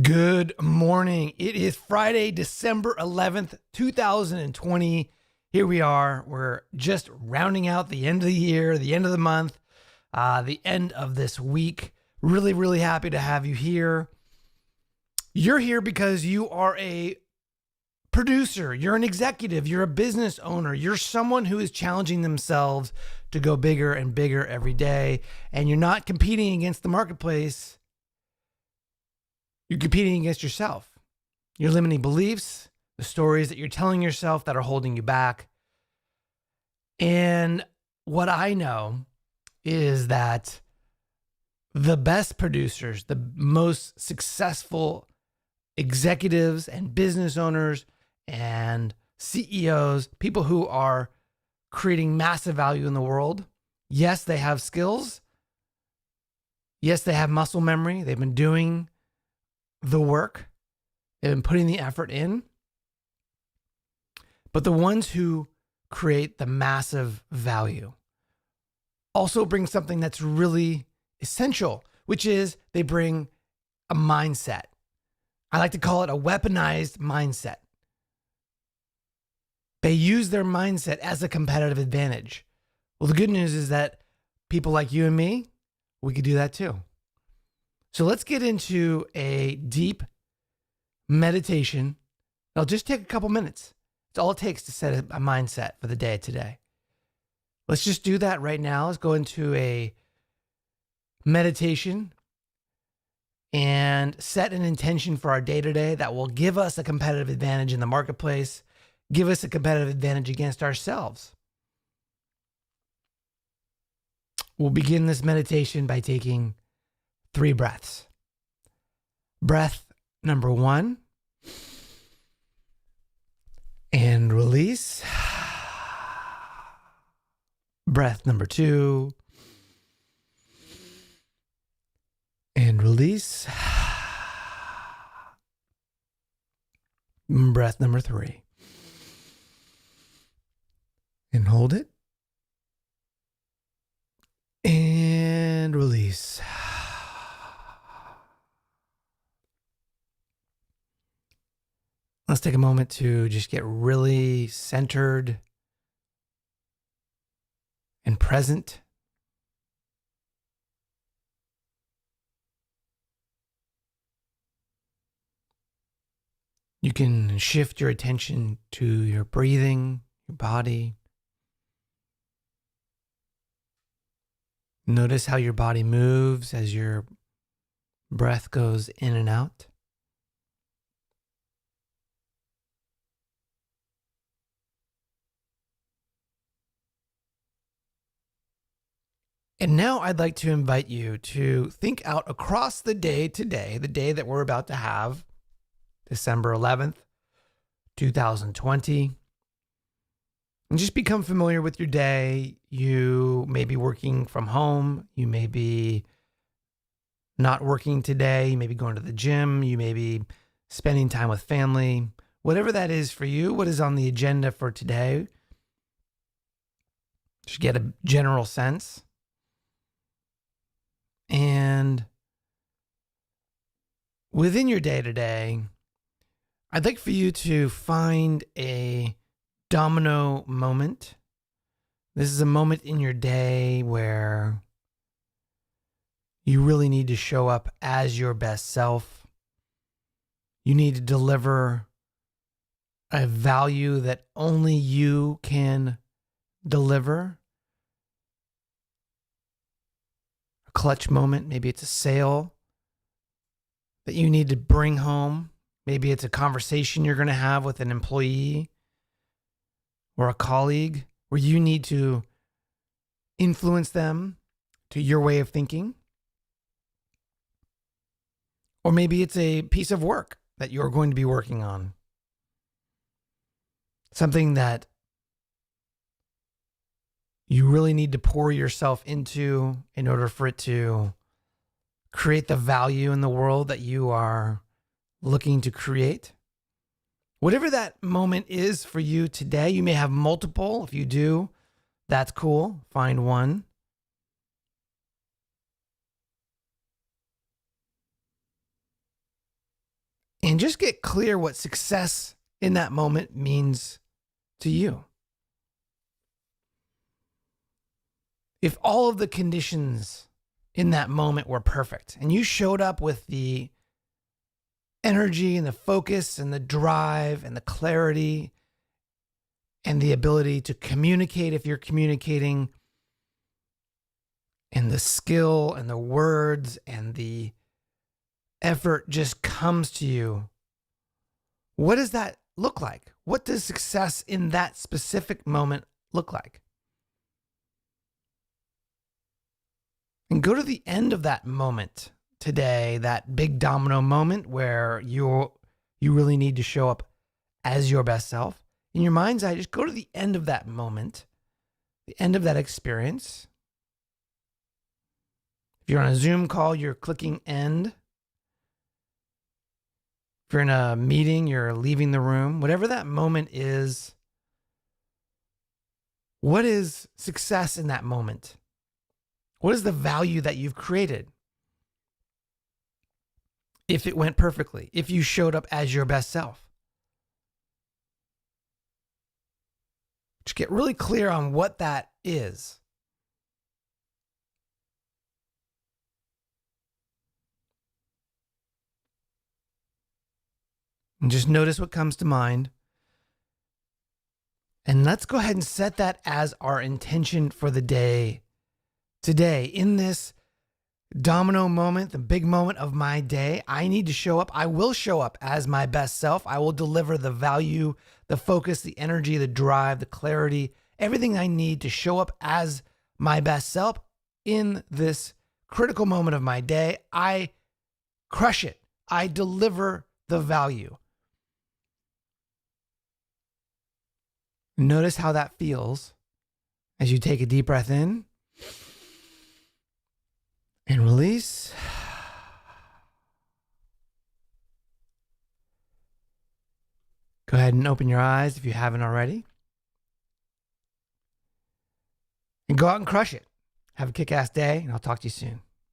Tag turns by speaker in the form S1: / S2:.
S1: Good morning. It is Friday, December 11th, 2020. Here we are. We're just rounding out the end of the year, the end of the month, the end of this week. Really, really happy to have you here. You're here because you are a producer, you're an executive, you're a business owner, you're someone who is challenging themselves to go bigger and bigger every day, and you're not competing against the marketplace. You're competing against yourself, your limiting beliefs, the stories that you're telling yourself that are holding you back. And what I know is that the best producers, the most successful executives and business owners and CEOs, people who are creating massive value in the world, yes, they have skills. Yes, they have muscle memory. They've been doing the work, they've been putting the effort in. But the ones who create the massive value also bring something that's really essential, which is they bring a mindset. I like to call it a weaponized mindset. They use their mindset as a competitive advantage. Well, the good news is that people like you and me, we could do that too. So let's get into a deep meditation. It'll just take a couple minutes. It's all it takes to set a mindset for the day today. Let's just do that right now. Let's go into a meditation and set an intention for our day today that will give us a competitive advantage in the marketplace, give us a competitive advantage against ourselves. We'll begin this meditation by taking 3 breaths. Breath number 1, and release. Breath number 2, and release. Breath number 3, and hold it, and release. Let's take a moment to just get really centered and present. You can shift your attention to your breathing, your body. Notice how your body moves as your breath goes in and out. And now I'd like to invite you to think out across the day today, the day that we're about to have, December 11th, 2020. And just become familiar with your day. You may be working from home. You may be not working today. You may be going to the gym. You may be spending time with family. Whatever that is for you, what is on the agenda for today? Just get a general sense. And within your day today, I'd like for you to find a domino moment. This is a moment in your day where you really need to show up as your best self. You need to deliver a value that only you can deliver. Clutch moment. Maybe it's a sale that you need to bring home. Maybe it's a conversation you're going to have with an employee or a colleague where you need to influence them to your way of thinking. Or maybe it's a piece of work that you're going to be working on. Something that you really need to pour yourself into in order for it to create the value in the world that you are looking to create. Whatever that moment is for you today, you may have multiple. If you do, that's cool. Find one. and just get clear what success in that moment means to you. If all of the conditions in that moment were perfect and you showed up with the energy and the focus and the drive and the clarity and the ability to communicate if you're communicating, and the skill and the words and the effort just comes to you, what does that look like? What does success in that specific moment look like? And go to the end of that moment today, that big domino moment where you really need to show up as your best self. In your mind's eye, just go to the end of that moment, the end of that experience. If you're on a Zoom call, you're clicking end. If you're in a meeting, you're leaving the room. Whatever that moment is, what is success in that moment? What is the value that you've created? If it went perfectly, if you showed up as your best self. Just get really clear on what that is. And just notice what comes to mind. And let's go ahead and set that as our intention for the day. Today, in this domino moment, the big moment of my day, I need to show up. I will show up as my best self. I will deliver the value, the focus, the energy, the drive, the clarity, everything I need to show up as my best self in this critical moment of my day. I crush it. I deliver the value. Notice how that feels as you take a deep breath in and release. Go ahead and open your eyes if you haven't already. And go out and crush it. Have a kick-ass day, and I'll talk to you soon.